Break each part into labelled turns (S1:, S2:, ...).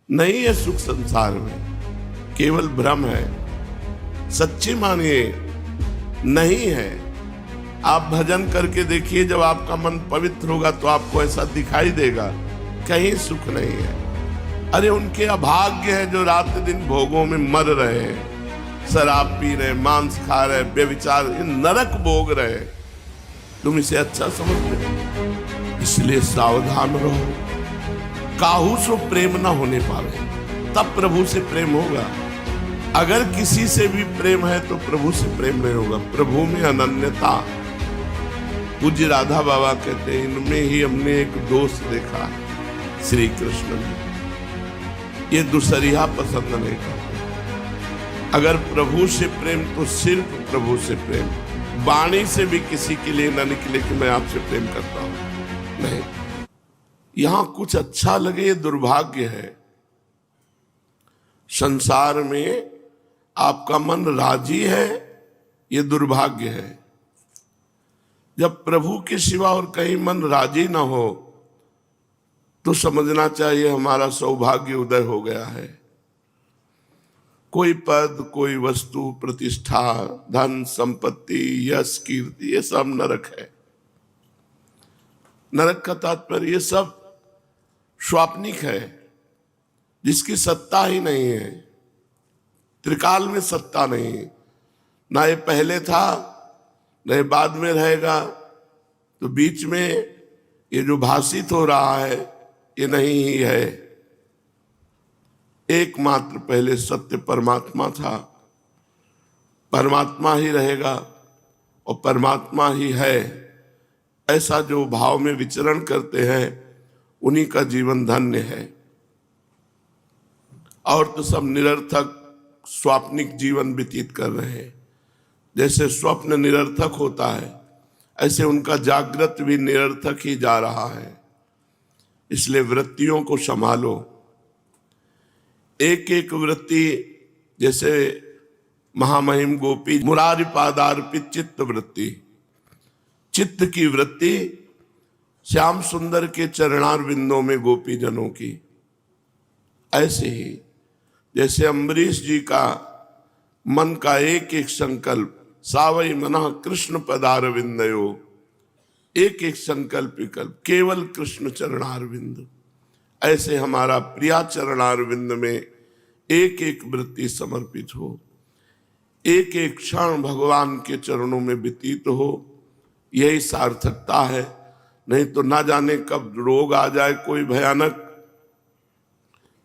S1: नहीं है सुख संसार में, केवल भ्रम है। सच्ची मानिए नहीं है। आप भजन करके देखिए, जब आपका मन पवित्र होगा तो आपको ऐसा दिखाई देगा कहीं सुख नहीं है। अरे उनके अभाग्य है जो रात दिन भोगों में मर रहे हैं, शराब पी रहे, मांस खा रहे, बेविचार नरक भोग रहे। तुम इसे अच्छा समझते हो, इसलिए सावधान रहो। काहू सो प्रेम ना होने पावे, तब प्रभु से प्रेम होगा। अगर किसी से भी प्रेम है तो प्रभु से प्रेम नहीं होगा। प्रभु में अनन्यता। पूज्य राधा बाबा कहते हैं, इनमें ही हमने एक दोष देखा श्री कृष्ण में, ये दूसरिया पसंद नहीं करते। अगर प्रभु से प्रेम तो सिर्फ प्रभु से प्रेम, वाणी से भी किसी के लिए न निकले कि मैं आपसे प्रेम करता हूं, नहीं। यहां कुछ अच्छा लगे ये दुर्भाग्य है। संसार में आपका मन राजी है, ये दुर्भाग्य है। जब प्रभु के सिवा और कहीं मन राजी ना हो तो समझना चाहिए हमारा सौभाग्य उदय हो गया है। कोई पद, कोई वस्तु, प्रतिष्ठा, धन, संपत्ति, यश, कीर्ति, ये सब नरक है। नरक का तात्पर्य ये सब स्वाप्निक है, जिसकी सत्ता ही नहीं है। त्रिकाल में सत्ता नहीं, ना ये पहले था न ये बाद में रहेगा। तो बीच में ये जो भाषित हो रहा है ये नहीं ही है। एकमात्र पहले सत्य परमात्मा था, परमात्मा ही रहेगा और परमात्मा ही है। ऐसा जो भाव में विचरण करते हैं उन्हीं का जीवन धन्य है। और तो सब निरर्थक स्वाप्निक जीवन व्यतीत कर रहे हैं। जैसे स्वप्न निरर्थक होता है, ऐसे उनका जागृत भी निरर्थक ही जा रहा है। इसलिए वृत्तियों को संभालो। एक एक वृत्ति, जैसे महामहिम गोपी मुरारी पादार्पित चित्त वृत्ति, चित्त की वृत्ति श्याम सुंदर के चरणार बिंदों में गोपी जनों की। ऐसे ही जैसे अम्बरीश जी का मन का एक एक संकल्प, सावई मना कृष्ण पदारविंदयो, एक एक संकल्प विकल्प केवल कृष्ण चरणारविंद। ऐसे हमारा प्रिया चरणारविंद में एक एक वृत्ति समर्पित हो, एक एक क्षण भगवान के चरणों में व्यतीत हो। यही सार्थकता है। नहीं तो ना जाने कब रोग आ जाए कोई भयानक,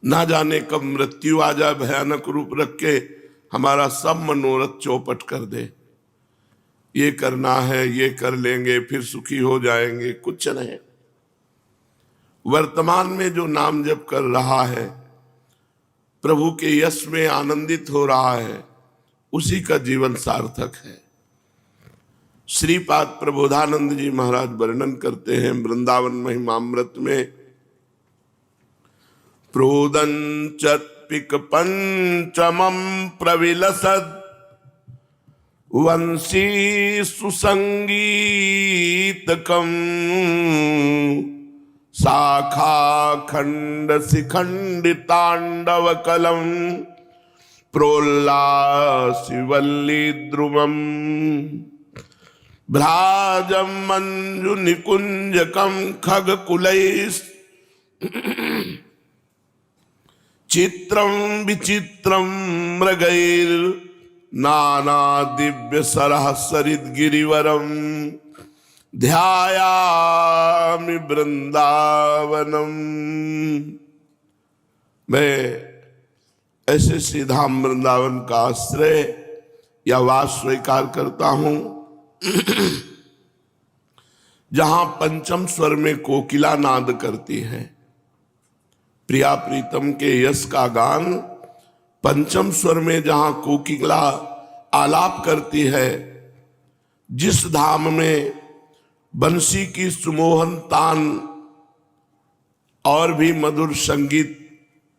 S1: ना जाने कब मृत्यु आ जाए भयानक रूप रख के, हमारा सब मनोरथ चौपट कर दे। ये करना है, ये कर लेंगे, फिर सुखी हो जाएंगे, कुछ नहीं। वर्तमान में जो नाम जप कर रहा है, प्रभु के यश में आनंदित हो रहा है, उसी का जीवन सार्थक है। श्रीपाद प्रबोधानंद जी महाराज वर्णन करते हैं वृंदावन महिमामृत में, प्रोदंचत्पिक पंचमं प्रविलसद वंशी सुसंगीतकम शाखा खंड शिखंडितांडव कलम प्रोल्लासिवल्ली ध्रुवम भ्राजम मंजु निकुंजकम खग कुलैस् चित्रम विचित्रम मृगैर नाना दिव्य सरह सरित गिरिवरम ध्यायामि वृंदावनम। मैं ऐसे श्रीधाम वृंदावन का आश्रय या वास स्वीकार करता हूं जहां पंचम स्वर में कोकिला नाद करती है। प्रिया प्रीतम के यश का गान पंचम स्वर में जहां कोकिला आलाप करती है, जिस धाम में बंसी की सुमोहन तान और भी मधुर संगीत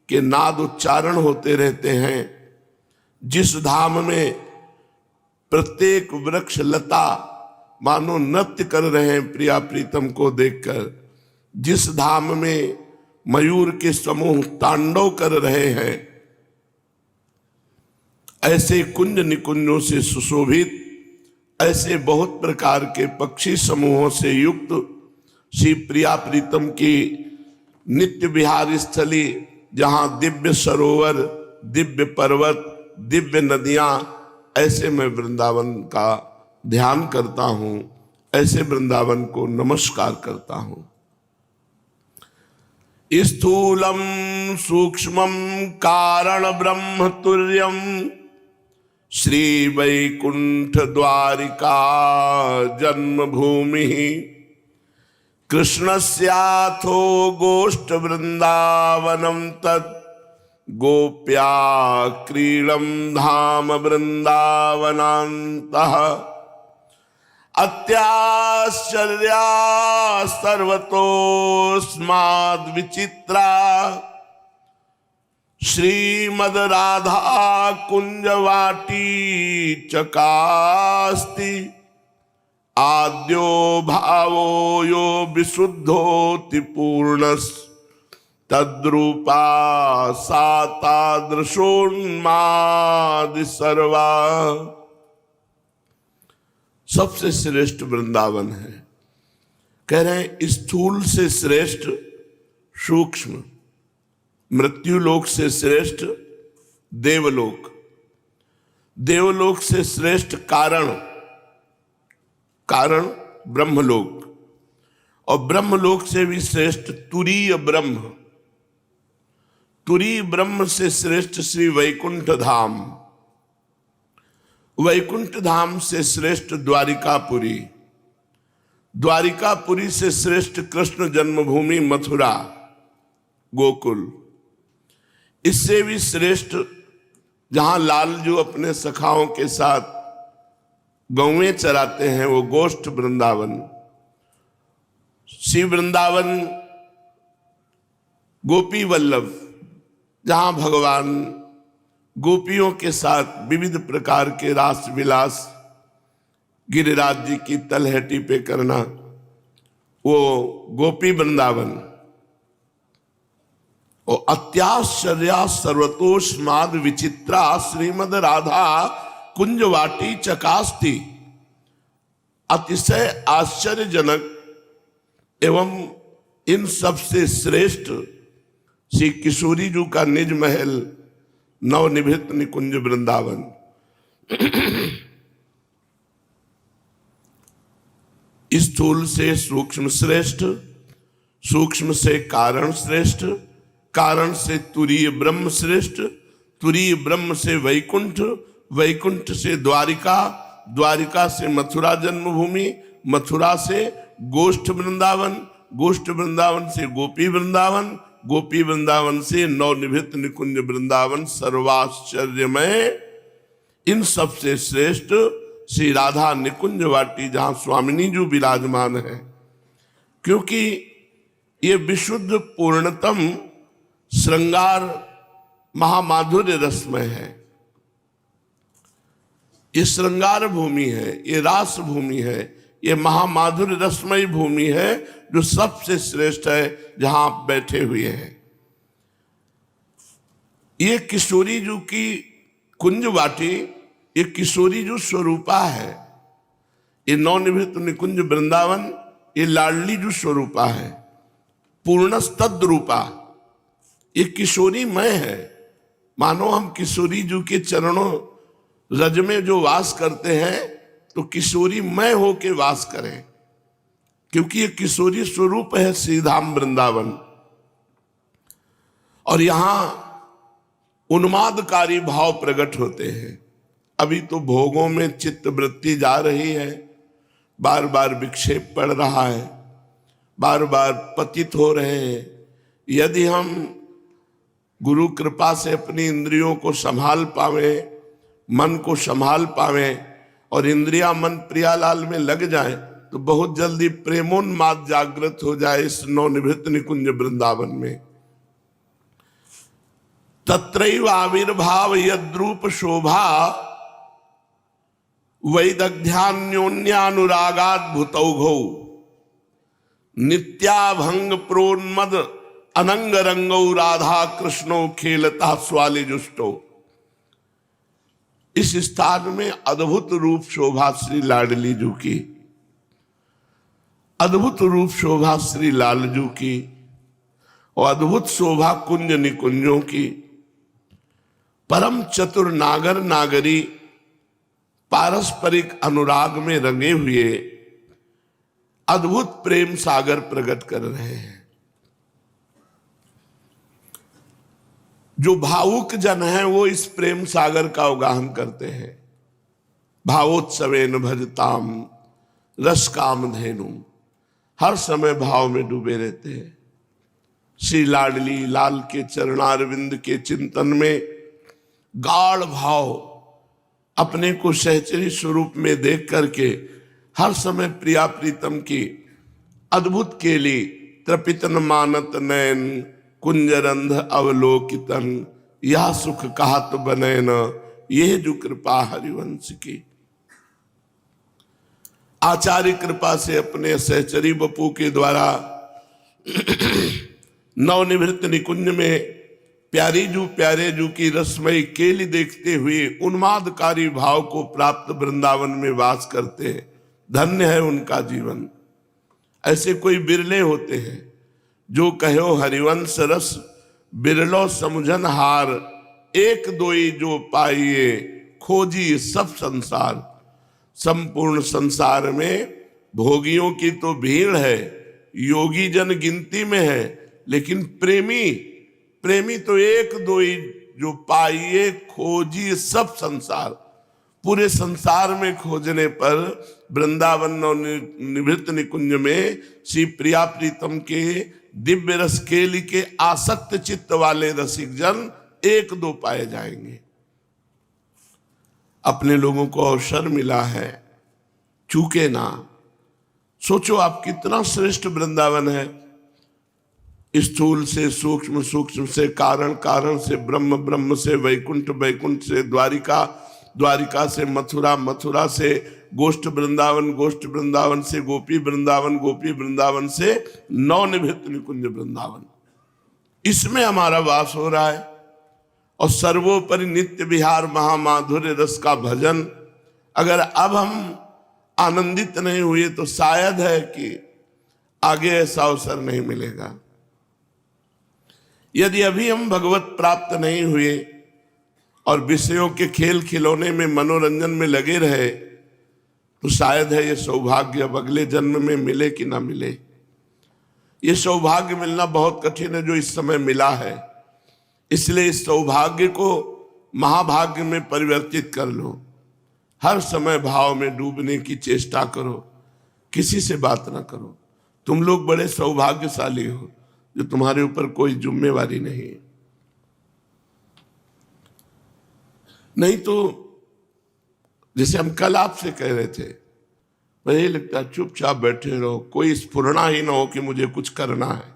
S1: के नाद उच्चारण होते रहते हैं, जिस धाम में प्रत्येक वृक्ष लता मानो नृत्य कर रहे हैं प्रिया प्रीतम को देखकर, जिस धाम में मयूर के समूह तांडव कर रहे हैं, ऐसे कुंज निकुंजों से सुशोभित, ऐसे बहुत प्रकार के पक्षी समूहों से युक्त श्री प्रिया प्रीतम की नित्य विहार स्थली, जहां दिव्य सरोवर, दिव्य पर्वत, दिव्य नदियां, ऐसे मैं वृंदावन का ध्यान करता हूं, ऐसे वृंदावन को नमस्कार करता हूं। स्थूलम सूक्ष्मम कारण ब्रह्म तुर्यम श्री वैकुंठ द्वारिका जन्मभूमि कृष्णस्याथो गोष्ठ वृंदावनम तत् गोप्या क्रीडम धाम वृंदावनान्तः अत्याश्चर्या सर्वतोस्माद् विचित्रा श्रीमद् राधा कुंजवाटी चकास्ति आद्यो भावो यो विशुद्धोति पूर्णस् तद्रूपा सा तादृशोन्मादि सर्वा। सबसे श्रेष्ठ वृंदावन है। कह रहे हैं स्थूल से श्रेष्ठ सूक्ष्म, मृत्युलोक से श्रेष्ठ देवलोक, देवलोक से श्रेष्ठ कारण, कारण ब्रह्मलोक, और ब्रह्मलोक से भी श्रेष्ठ तुरीय ब्रह्म, तुरीय ब्रह्म से श्रेष्ठ श्री वैकुंठ धाम, वैकुंठ धाम से श्रेष्ठ द्वारिकापुरी, द्वारिकापुरी से श्रेष्ठ कृष्ण जन्मभूमि मथुरा गोकुल, इससे भी श्रेष्ठ जहां लालजू अपने सखाओं के साथ गौवें चराते हैं वो गोष्ठ वृंदावन, श्री वृंदावन गोपी वल्लभ, जहां भगवान गोपियों के साथ विविध प्रकार के रास विलास गिरिराज जी की तलहटी पे करना, वो गोपी वृंदावन। और अत्याश्चर्या सर्वतोस्माद् विचित्रा श्रीमद् राधा कुंजवाटी चकास्ति, अतिशय आश्चर्यजनक एवं इन सबसे श्रेष्ठ श्री किशोरी जी का निज महल नवनिभृत निकुंज वृंदावन। स्थूल से सूक्ष्म श्रेष्ठ, सूक्ष्म से कारण श्रेष्ठ, कारण से तुरीय ब्रह्म श्रेष्ठ, तुरीय ब्रह्म से वैकुंठ, वैकुंठ से द्वारिका, द्वारिका से मथुरा जन्मभूमि, मथुरा से गोष्ठ वृंदावन, गोष्ठ वृंदावन से गोपी वृंदावन, गोपी वृंदावन से नवनिभृत निकुंज वृंदावन सर्वाश्चर्यमय। इन सबसे श्रेष्ठ श्री राधा निकुंज वाटी, जहां स्वामिनी जी विराजमान है, क्योंकि ये विशुद्ध पूर्णतम श्रृंगार महामाधुर्य रसमय है, ये श्रृंगार भूमि है, ये रास भूमि है, ये महामाधुर्य रसमयी भूमि है जो सबसे श्रेष्ठ है, जहां आप बैठे हुए हैं। ये किशोरी जी की कुंज वाटी, ये किशोरी जी स्वरूपा है, ये नवनिभृत निकुंज वृंदावन ये लाडली जी स्वरूपा है, पूर्णस्तद्रूपा, ये किशोरीमय है। मानो हम किशोरी जी के चरणों रज में जो वास करते हैं तो किशोरीमय होके वास करें, क्योंकि ये किशोरी स्वरूप है श्रीधाम वृंदावन। और यहां उन्मादकारी भाव प्रकट होते हैं। अभी तो भोगों में चित्त वृत्ति जा रही है, बार बार विक्षेप पड़ रहा है, बार बार पतित हो रहे हैं। यदि हम गुरु कृपा से अपनी इंद्रियों को संभाल पावे, मन को संभाल पावे और इंद्रिया मन प्रियालाल में लग जाए, तो बहुत जल्दी प्रेमोन्माद जागृत हो जाए इस नवनिभृत निकुंज वृंदावन में। तत्रैव आविर्भाव यद्रूप शोभा वैदग्ध्यान्योन्यानुरागाद् भूतौघौ नित्याभंग प्रोन्मद अनंग रंगौ राधा कृष्णो खेलता स्वाले जुष्टो। इस स्थान में अद्भुत रूप शोभा श्री लाडली जू की, अद्भुत रूप शोभा श्री लालजू की, और अद्भुत शोभा कुंज निकुंजों की। परम चतुर नागर नागरी पारस्परिक अनुराग में रंगे हुए अद्भुत प्रेम सागर प्रकट कर रहे हैं। जो भावुक जन हैं वो इस प्रेम सागर का उगाहन करते हैं। भावोत्सवेन भजताम रस कामधेनु, हर समय भाव में डूबे रहते हैं। श्री लाडली लाल के चरणारविंद के चिंतन में गाढ़ भाव, अपने को सहचरी स्वरूप में देख करके हर समय प्रिया प्रीतम की अद्भुत केली त्रपितन मानत नयन कुंजरंध अवलोकितन, यह सुख कहत बने न यह जो कृपा हरिवंश की। आचार्य कृपा से अपने सहचरी बपू के द्वारा नवनिवृत्त निकुंज में प्यारे जू की रसमयी केली देखते हुए उन्मादकारी भाव को प्राप्त वृंदावन में वास करते हैं। धन्य है उनका जीवन। ऐसे कोई बिरले होते हैं जो कहो हरिवंश रस बिरलो समझन हार, एक दोई जो पाइए खोजी सब संसार। संपूर्ण संसार में भोगियों की तो भीड़ है, योगी जन गिनती में है, लेकिन प्रेमी तो एक दोई जो पाइए खोजी सब संसार। पूरे संसार में खोजने पर वृंदावन और निवृत्त निकुंज में श्री प्रिया प्रीतम के दिव्य रस केली के आसक्त चित्त वाले रसिक जन एक दो पाए जाएंगे। अपने लोगों को अवसर मिला है, चूके ना। सोचो आप कितना श्रेष्ठ वृंदावन है। स्थूल से सूक्ष्म, सूक्ष्म से कारण, कारण से ब्रह्म, ब्रह्म से वैकुंठ, वैकुंठ से द्वारिका, द्वारिका से मथुरा, मथुरा से गोष्ठ वृंदावन, गोष्ठ वृंदावन से गोपी वृंदावन, गोपी वृंदावन से नवनिवृत्त निकुंज वृंदावन। इसमें हमारा वास हो रहा है। और सर्वोपरि नित्य विहार महामाधुर्य रस का भजन। अगर अब हम आनंदित नहीं हुए तो शायद है कि आगे ऐसा अवसर नहीं मिलेगा। यदि अभी हम भगवत प्राप्त नहीं हुए और विषयों के खेल खिलौने में, मनोरंजन में लगे रहे तो शायद है ये सौभाग्य अब अगले जन्म में मिले कि ना मिले। ये सौभाग्य मिलना बहुत कठिन है जो इस समय मिला है। इसलिए इस सौभाग्य को महाभाग्य में परिवर्तित कर लो। हर समय भाव में डूबने की चेष्टा करो, किसी से बात ना करो। तुम लोग बड़े सौभाग्यशाली हो जो तुम्हारे ऊपर कोई जिम्मेवारी नहीं है। नहीं तो जैसे हम कल आपसे कह रहे थे, मुझे लगता चुपचाप बैठे रहो, कोई स्फुरना ही ना हो कि मुझे कुछ करना है,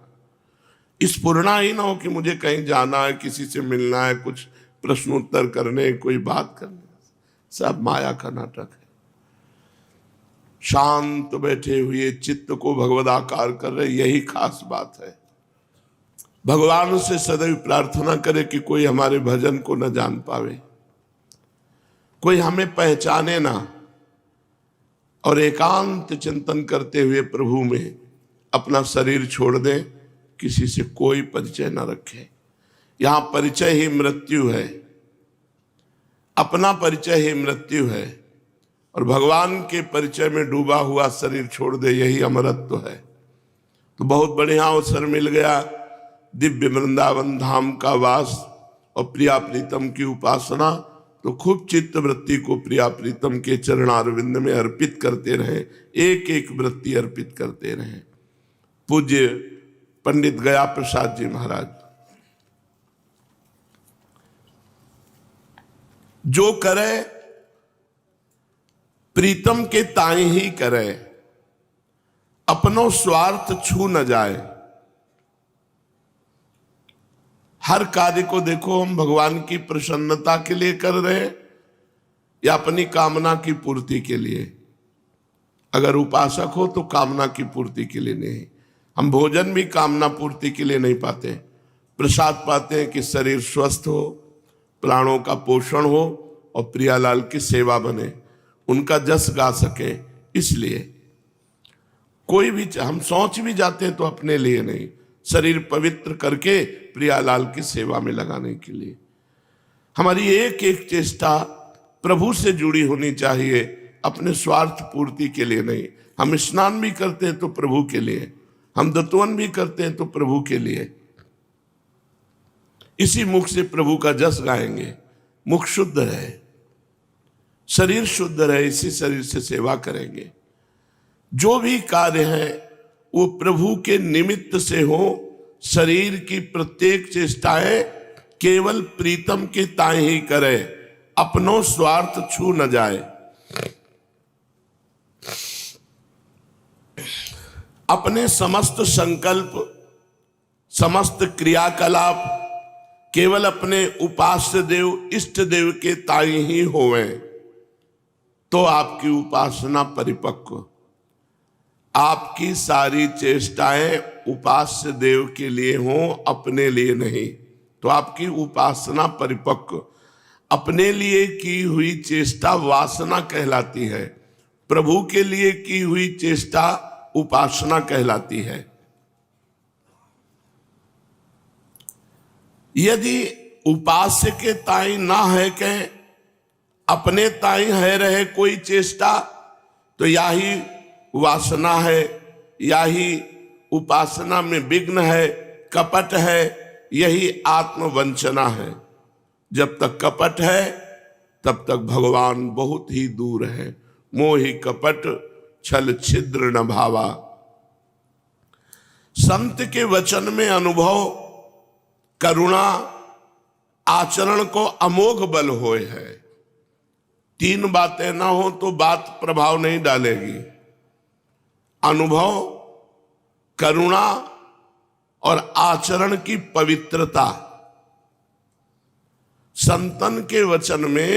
S1: स्फुरना ही ना हो कि मुझे कहीं जाना है, किसी से मिलना है, कुछ प्रश्नोत्तर करने, कोई बात करने। सब माया का नाटक है। शांत बैठे हुए चित्त को भगवदाकार कर रहे, यही खास बात है। भगवान से सदैव प्रार्थना करे कि कोई हमारे भजन को न जान पावे, कोई हमें पहचाने ना, और एकांत चिंतन करते हुए प्रभु में अपना शरीर छोड़ दें, किसी से कोई परिचय न रखे। यहां परिचय ही मृत्यु है, अपना परिचय ही मृत्यु है, और भगवान के परिचय में डूबा हुआ शरीर छोड़ दे, यही अमरत्व है। तो बहुत बढ़िया अवसर मिल गया। दिव्य वृंदावन धाम का वास और प्रिया प्रीतम की उपासना। तो खूब चित्त वृत्ति को प्रिया प्रीतम के चरणारविंद में अर्पित करते रहे, एक एक वृत्ति अर्पित करते रहे। पूज्य पंडित गया प्रसाद जी महाराज, जो करे प्रीतम के ताई ही करे, अपनो स्वार्थ छू न जाए। हर कार्य को देखो हम भगवान की प्रसन्नता के लिए कर रहे हैं या अपनी कामना की पूर्ति के लिए। अगर उपासक हो तो कामना की पूर्ति के लिए नहीं, हम भोजन भी कामना पूर्ति के लिए नहीं पाते, प्रसाद पाते हैं कि शरीर स्वस्थ हो, प्राणों का पोषण हो और प्रियालाल की सेवा बने, उनका जस गा सके। इसलिए कोई भी, हम सोच भी जाते हैं तो अपने लिए नहीं, शरीर पवित्र करके प्रियालाल की सेवा में लगाने के लिए। हमारी एक एक चेष्टा प्रभु से जुड़ी होनी चाहिए, अपने स्वार्थ पूर्ति के लिए नहीं। हम स्नान भी करते हैं तो प्रभु के लिए, हम दत्तवन भी करते हैं तो प्रभु के लिए। इसी मुख से प्रभु का जस गाएंगे। मुख शुद्ध रहे, शरीर शुद्ध रहे, इसी शरीर से सेवा करेंगे। जो भी कार्य है वो प्रभु के निमित्त से हो। शरीर की प्रत्येक चेष्टाएं केवल प्रीतम के ताए ही करे, अपनो स्वार्थ छू न जाए। अपने समस्त संकल्प, समस्त क्रियाकलाप केवल अपने उपास्य देव, इष्ट देव के ताई ही होवें, तो आपकी उपासना परिपक्व। आपकी सारी चेष्टाएं उपास्य देव के लिए हों, अपने लिए नहीं, तो आपकी उपासना परिपक्व। अपने लिए की हुई चेष्टा वासना कहलाती है, प्रभु के लिए की हुई चेष्टा उपासना कहलाती है। यदि उपास्य के ताई ना है के अपने ताई है रहे कोई चेष्टा, तो यही वासना है, यही उपासना में विघ्न है, कपट है, यही आत्मवंचना है। जब तक कपट है तब तक भगवान बहुत ही दूर है। मोहि कपट छल छिद्र न भावा। संत के वचन में अनुभव, करुणा, आचरण को अमोघ बल होए है। तीन बातें ना हो तो बात प्रभाव नहीं डालेगी। अनुभव, करुणा और आचरण की पवित्रता। संतन के वचन में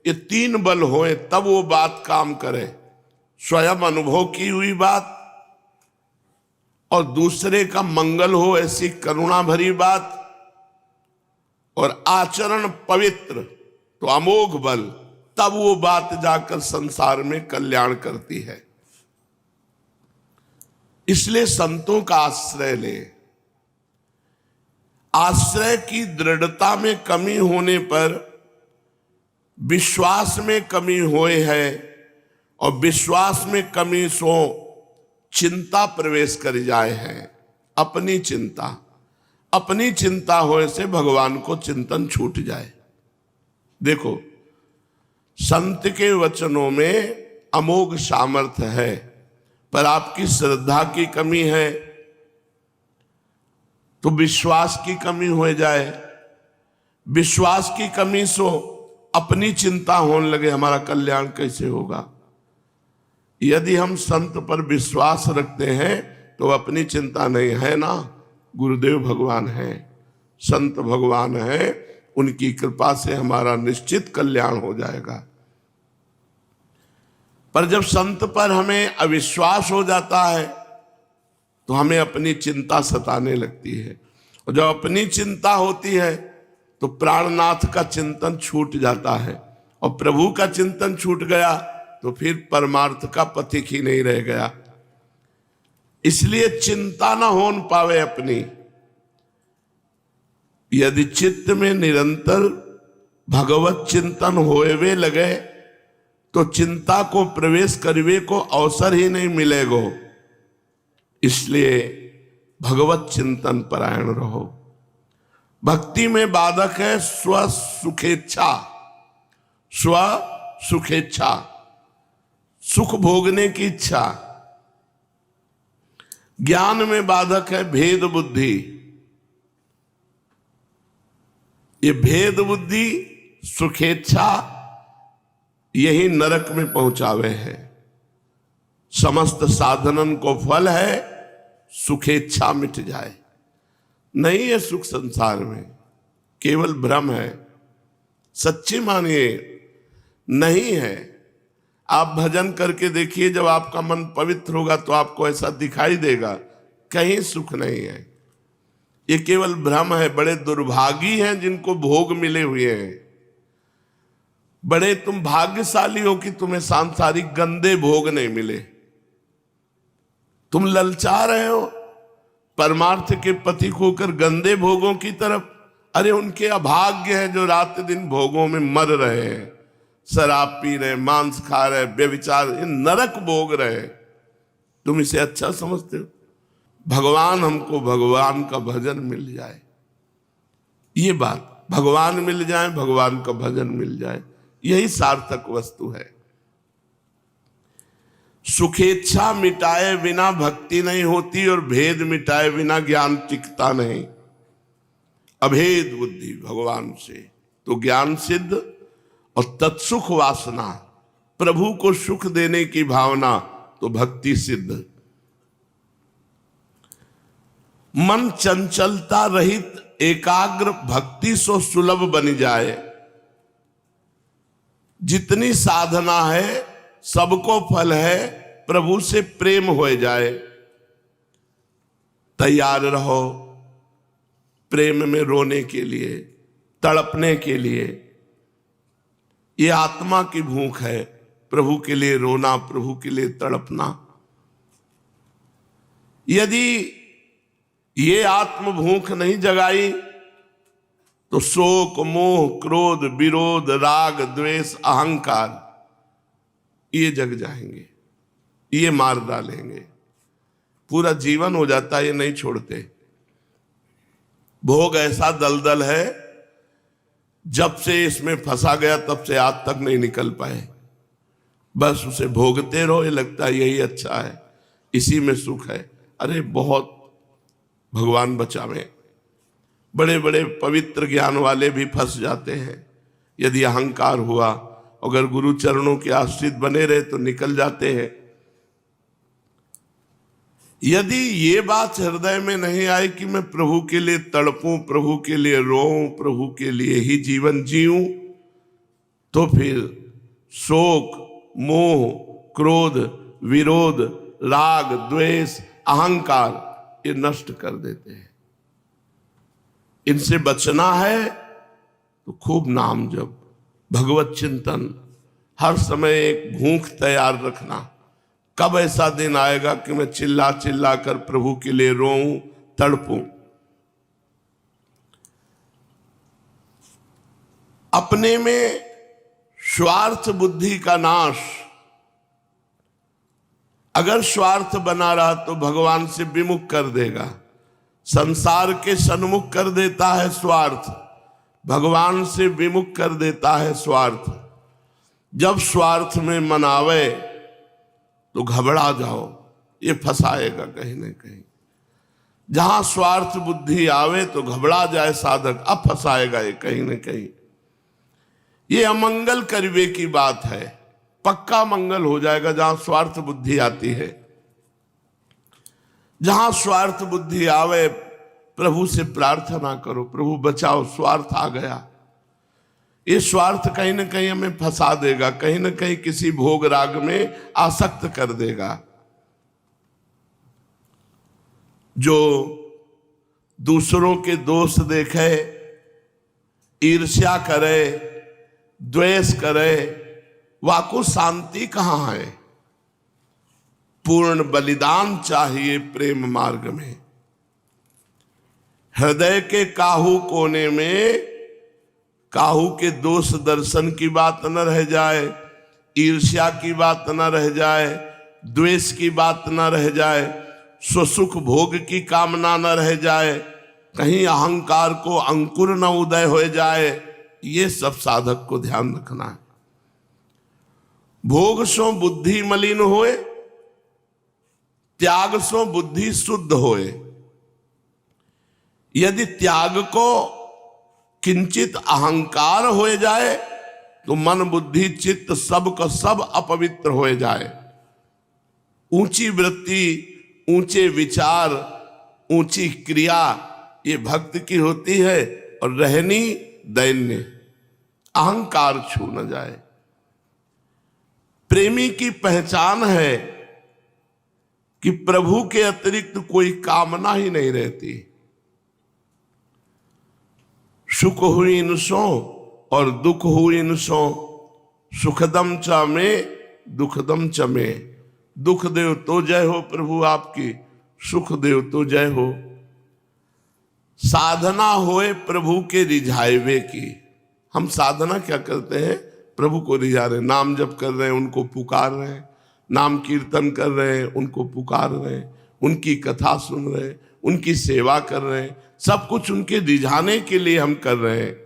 S1: ये तीन बल होए तब वो बात काम करे। स्वयं अनुभव की हुई बात, और दूसरे का मंगल हो ऐसी करुणा भरी बात, और आचरण पवित्र, तो अमोघ बल, तब वो बात जाकर संसार में कल्याण करती है। इसलिए संतों का आश्रय ले। आश्रय की दृढ़ता में कमी होने पर विश्वास में कमी होए है, और विश्वास में कमी सो चिंता प्रवेश कर जाए है। अपनी चिंता, अपनी चिंता होए से भगवान को चिंतन छूट जाए। देखो, संत के वचनों में अमोघ सामर्थ्य है, पर आपकी श्रद्धा की कमी है तो विश्वास की कमी हो जाए। विश्वास की कमी सो अपनी चिंता होने लगे, हमारा कल्याण कैसे होगा। यदि हम संत पर विश्वास रखते हैं तो अपनी चिंता नहीं है ना, गुरुदेव भगवान है, संत भगवान है, उनकी कृपा से हमारा निश्चित कल्याण हो जाएगा। पर जब संत पर हमें अविश्वास हो जाता है तो हमें अपनी चिंता सताने लगती है, और जब अपनी चिंता होती है तो प्राणनाथ का चिंतन छूट जाता है, और प्रभु का चिंतन छूट गया तो फिर परमार्थ का पथिक ही नहीं रह गया। इसलिए चिंता ना हो पावे अपनी। यदि चित्त में निरंतर भगवत चिंतन होवे लगे तो चिंता को प्रवेश करवे को अवसर ही नहीं मिलेगो। इसलिए भगवत चिंतन परायण रहो। भक्ति में बाधक है स्व सुखेच्छा, स्व सुखेच्छा, सुख भोगने की इच्छा। ज्ञान में बाधक है भेद बुद्धि। ये भेद बुद्धि, सुखेच्छा, यही नरक में पहुंचावे है। समस्त साधनन को फल है सुखेच्छा मिट जाए। नहीं है सुख संसार में, केवल भ्रम है। सच्ची मानिए नहीं है। आप भजन करके देखिए, जब आपका मन पवित्र होगा तो आपको ऐसा दिखाई देगा कहीं सुख नहीं है। ये केवल भ्रम है। बड़े दुर्भागी हैं जिनको भोग मिले हुए हैं। बड़े तुम भाग्यशाली हो कि तुम्हें सांसारिक गंदे भोग नहीं मिले। तुम ललचा रहे हो परमार्थ के पथिक होकर गंदे भोगों की तरफ। अरे उनके अभाग्य है जो रात दिन भोगों में मर रहे हैं, शराब पी रहे, मांस खा रहे, व्यभिचार, नरक भोग रहे। तुम इसे अच्छा समझते हो? भगवान, हमको भगवान का भजन मिल जाए, ये बात, भगवान मिल जाए, भगवान का भजन मिल जाए, यही सार्थक वस्तु है। सुखेच्छा मिटाए बिना भक्ति नहीं होती और भेद मिटाए बिना ज्ञान टिकता नहीं। अभेद बुद्धि भगवान से तो ज्ञान सिद्ध, और तत्सुख वासना, प्रभु को सुख देने की भावना, तो भक्ति सिद्ध। मन चंचलता रहित एकाग्र भक्ति सो सुलभ बन जाए। जितनी साधना है सबको फल है, प्रभु से प्रेम हो जाए। तैयार रहो प्रेम में रोने के लिए, तड़पने के लिए। ये आत्मा की भूख है, प्रभु के लिए रोना, प्रभु के लिए तड़पना। यदि ये आत्म भूख नहीं जगाई तो शोक, मोह, क्रोध, विरोध, राग, द्वेष, अहंकार ये जग जाएंगे, ये मार डालेंगे। पूरा जीवन हो जाता है, ये नहीं छोड़ते। भोग ऐसा दलदल है, जब से इसमें फंसा गया तब से आज तक नहीं निकल पाए। बस उसे भोगते रहो, ये लगता है यही अच्छा है, इसी में सुख है। अरे बहुत भगवान बचावे। बड़े बड़े पवित्र ज्ञान वाले भी फंस जाते हैं। यदि अहंकार हुआ, अगर गुरु चरणों के आश्रित बने रहे तो निकल जाते हैं। यदि ये बात हृदय में नहीं आई कि मैं प्रभु के लिए तड़पूं, प्रभु के लिए रोऊं, प्रभु के लिए ही जीवन जीऊं, तो फिर शोक, मोह, क्रोध, विरोध, राग, द्वेष, अहंकार ये नष्ट कर देते हैं। इनसे बचना है तो खूब नाम जप, भगवत चिंतन, हर समय एक भूख तैयार रखना। कब ऐसा दिन आएगा कि मैं चिल्ला चिल्ला कर प्रभु के लिए रोऊं, तड़पूं। अपने में स्वार्थ बुद्धि का नाश। अगर स्वार्थ बना रहा तो भगवान से विमुख कर देगा। संसार के सन्मुख कर देता है स्वार्थ, भगवान से विमुख कर देता है स्वार्थ। जब स्वार्थ में मन आवे तो घबरा जाओ, ये फंसाएगा कहीं न कहीं। जहां स्वार्थ बुद्धि आवे तो घबरा जाए साधक, अब फंसाएगा ये कहीं न कहीं। ये अमंगल करिवे की बात है, पक्का मंगल हो जाएगा जहां स्वार्थ बुद्धि आती है। जहां स्वार्थ बुद्धि आवे प्रभु से प्रार्थना करो, प्रभु बचाओ, स्वार्थ आ गया। ये स्वार्थ कहीं ना कहीं हमें फंसा देगा, कहीं ना कहीं किसी भोग राग में आसक्त कर देगा। जो दूसरों के दोष देखे, ईर्ष्या करे, द्वेष करे, वाको शांति कहाँ है? पूर्ण बलिदान चाहिए प्रेम मार्ग में। हृदय के काहू कोने में काहू के दोष दर्शन की बात न रह जाए, ईर्ष्या की बात न रह जाए, द्वेष की बात न रह जाए, स्वसुख भोग की कामना न रह जाए, कहीं अहंकार को अंकुर न उदय हो जाए। ये सब साधक को ध्यान रखना है। भोग सो बुद्धि मलिन होए, त्याग सो बुद्धि शुद्ध होए। यदि त्याग को किंचित अहंकार हो जाए तो मन बुद्धि चित्त सब का सब अपवित्र हो जाए। ऊंची वृत्ति, ऊंचे विचार, ऊंची क्रिया ये भक्त की होती है, और रहनी दैन्य, अहंकार छू न जाए। प्रेमी की पहचान है कि प्रभु के अतिरिक्त कोई कामना ही नहीं रहती। सुख हुई इन सो और दुख हुई इन सो, सुखदम च में दुखदम च में। दुख देव तो जय हो प्रभु आपकी, सुख देव तो जय हो। साधना होए प्रभु के रिझाइवे की। हम साधना क्या करते हैं? प्रभु को रिझा रहे हैं, नाम जप कर रहे हैं, उनको पुकार रहे हैं, नाम कीर्तन कर रहे हैं, उनको पुकार रहे हैं, उनकी कथा सुन रहे हैं, उनकी सेवा कर रहे हैं, सब कुछ उनके रिझाने के लिए हम कर रहे हैं।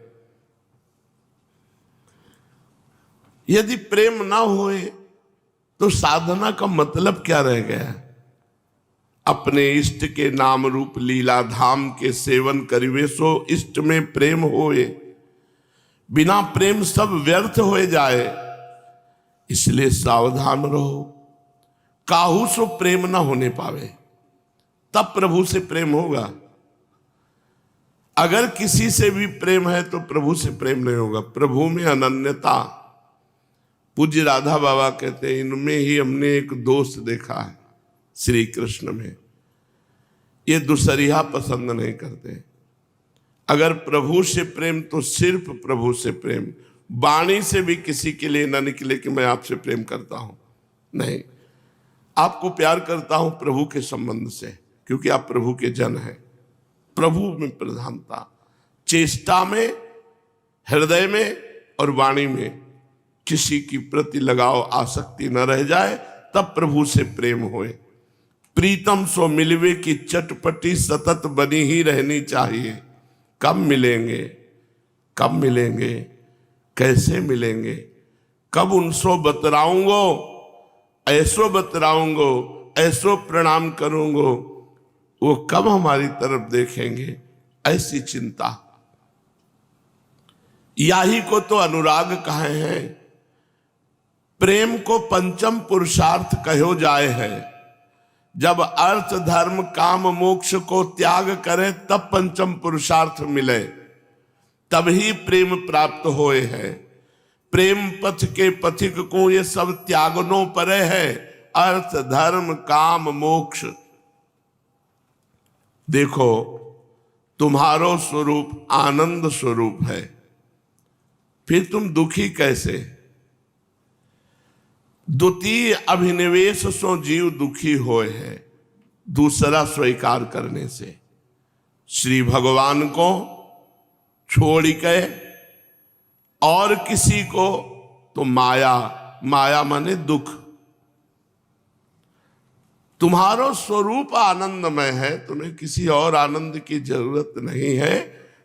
S1: यदि प्रेम ना होए तो साधना का मतलब क्या रह गया? अपने इष्ट के नाम रूप लीला धाम के सेवन करिवे सो इष्ट में प्रेम होए। बिना प्रेम सब व्यर्थ हो जाए, इसलिए सावधान रहो। काहू सो प्रेम ना होने पावे, तब प्रभु से प्रेम होगा। अगर किसी से भी प्रेम है तो प्रभु से प्रेम नहीं होगा। प्रभु में अनन्यता। पूज्य राधा बाबा कहते हैं, इनमें ही हमने एक दोष देखा है श्री कृष्ण में, ये दूसरिया पसंद नहीं करते। अगर प्रभु से प्रेम तो सिर्फ प्रभु से प्रेम, वाणी से भी किसी के लिए ना निकले कि मैं आपसे प्रेम करता हूं। नहीं, आपको प्यार करता हूं प्रभु के संबंध से, क्योंकि आप प्रभु के जन हैं। प्रभु में प्रधानता, चेष्टा में, हृदय में और वाणी में किसी की प्रति लगाव आसक्ति न रह जाए, तब प्रभु से प्रेम होए। प्रीतम सो मिलवे की चटपटी सतत बनी ही रहनी चाहिए। कब मिलेंगे, कब मिलेंगे, कैसे मिलेंगे, कब उनसो बतराऊंगो, ऐसो बतराऊंगो, ऐसो प्रणाम करूंगो, वो कब हमारी तरफ देखेंगे, ऐसी चिंता। याही को तो अनुराग कहे हैं। प्रेम को पंचम पुरुषार्थ कहो जाए है। जब अर्थ धर्म काम मोक्ष को त्याग करे तब पंचम पुरुषार्थ मिले, तभी प्रेम प्राप्त होए है। प्रेम पथ के पथिक को ये सब त्यागनों परे है। अर्थ धर्म काम मोक्ष। देखो, तुम्हारो स्वरूप आनंद स्वरूप है, फिर तुम दुखी कैसे? द्वितीय अभिनिवेश सो जीव दुखी होए है, दूसरा स्वीकार करने से। श्री भगवान को छोड़ के और किसी को तो माया, माया माने दुख। तुम्हारो स्वरूप आनंदमय है, तुम्हें किसी और आनंद की जरूरत नहीं है,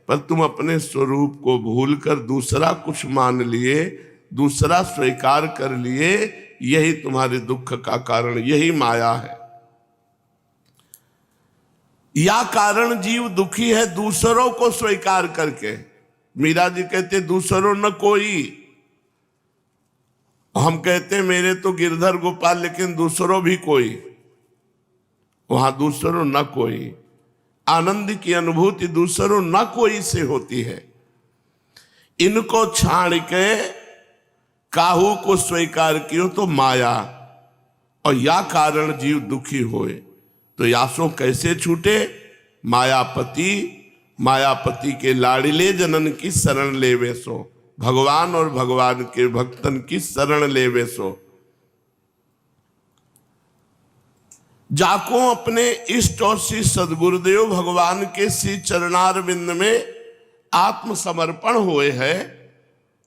S1: पर तुम अपने स्वरूप को भूलकर दूसरा कुछ मान लिए, दूसरा स्वीकार कर लिए। यही तुम्हारे दुख का कारण, यही माया है। या कारण जीव दुखी है दूसरों को स्वीकार करके। मीरा जी कहते दूसरों न कोई, हम कहते मेरे तो गिरधर गोपाल, लेकिन दूसरों भी कोई। वहां दूसरों न कोई, आनंद की अनुभूति दूसरों न कोई से होती है। इनको छाड़ के काहू को स्वीकार कियो तो माया, और या कारण जीव दुखी होए। तो यासों कैसे छूटे? मायापति, मायापति के लाड़िले जनन की शरण लेवे सो। भगवान और भगवान के भक्तन की शरण लेवे सो। जाको अपने इष्ट और श्री सदगुरुदेव भगवान के श्री चरणार बिंद में आत्मसमर्पण हुए है,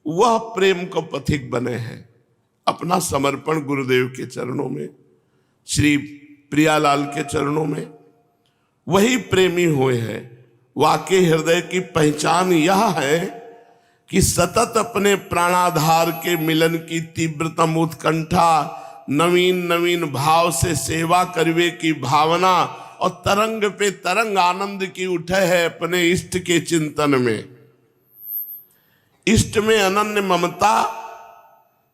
S1: वह प्रेम को पथिक बने हैं। अपना समर्पण गुरुदेव के चरणों में, श्री प्रियालाल के चरणों में, वही प्रेमी हुए हैं। वाकई हृदय की पहचान यह है कि सतत अपने प्राणाधार के मिलन की तीव्रतम उत्कंठा, नवीन नवीन भाव से सेवा करवे की भावना, और तरंग पे तरंग आनंद की उठे है अपने इष्ट के चिंतन में। इष्ट में अनन्य ममता,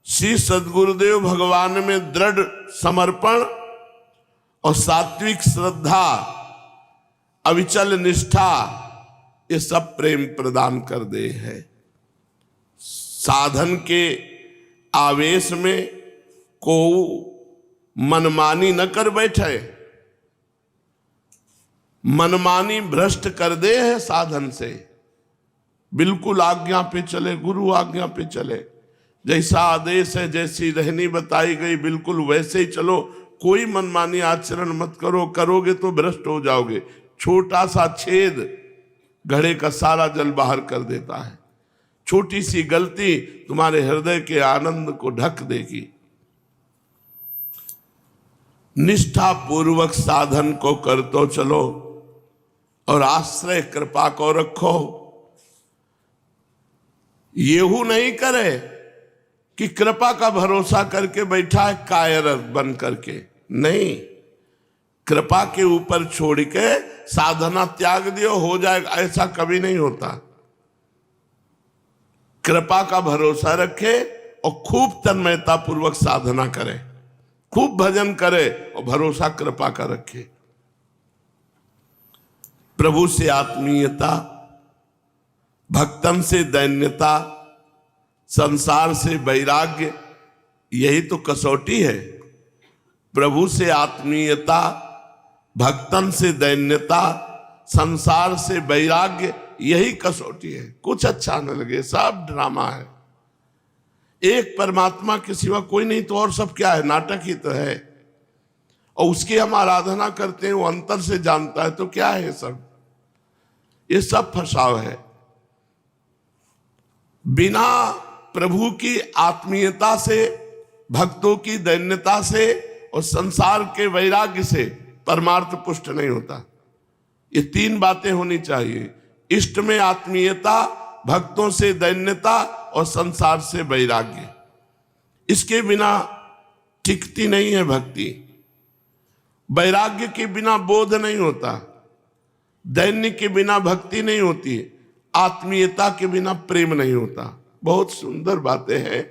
S1: श्री सद्गुरुदेव भगवान में दृढ़ समर्पण और सात्विक श्रद्धा, अविचल निष्ठा, ये सब प्रेम प्रदान कर दे है। साधन के आवेश में को मनमानी न कर बैठे। मनमानी भ्रष्ट कर दे है साधन से। बिल्कुल आज्ञा पे चले, गुरु आज्ञा पे चले, जैसा आदेश है, जैसी रहनी बताई गई बिल्कुल वैसे ही चलो। कोई मनमानी आचरण मत करो, करोगे तो भ्रष्ट हो जाओगे। छोटा सा छेद घड़े का सारा जल बाहर कर देता है। छोटी सी गलती तुम्हारे हृदय के आनंद को ढक देगी। निष्ठा पूर्वक साधन को कर तो चलो और आश्रय कृपा को रखो। येहू नहीं करे कि कृपा का भरोसा करके बैठा है कायर बन करके, नहीं, कृपा के ऊपर छोड़ के साधना त्याग दियो हो जाएगा, ऐसा कभी नहीं होता। कृपा का भरोसा रखे और खूब तन्मयता पूर्वक साधना करे, खूब भजन करे और भरोसा कृपा का रखे। प्रभु से आत्मीयता, भक्तन से दैन्यता, संसार से वैराग्य, यही तो कसौटी है। प्रभु से आत्मीयता, भक्तन से दैन्यता, संसार से वैराग्य, यही कसौटी है। कुछ अच्छा न लगे, सब ड्रामा है। एक परमात्मा के सिवा कोई नहीं, तो और सब क्या है? नाटक ही तो है। और उसकी हम आराधना करते हैं, वो अंतर से जानता है, तो क्या है सब? ये सब फसाव है। बिना प्रभु की आत्मीयता से, भक्तों की दैन्यता से और संसार के वैराग्य से परमार्थ पुष्ट नहीं होता। ये तीन बातें होनी चाहिए। इष्ट में आत्मीयता, भक्तों से दैन्यता और संसार से वैराग्य। इसके बिना टिकती नहीं है भक्ति। वैराग्य के बिना बोध नहीं होता, दैन्य के बिना भक्ति नहीं होती, आत्मीयता के बिना प्रेम नहीं होता। बहुत सुंदर बातें हैं,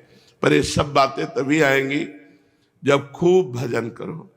S1: पर ये सब बातें तभी आएंगी जब खूब भजन करो।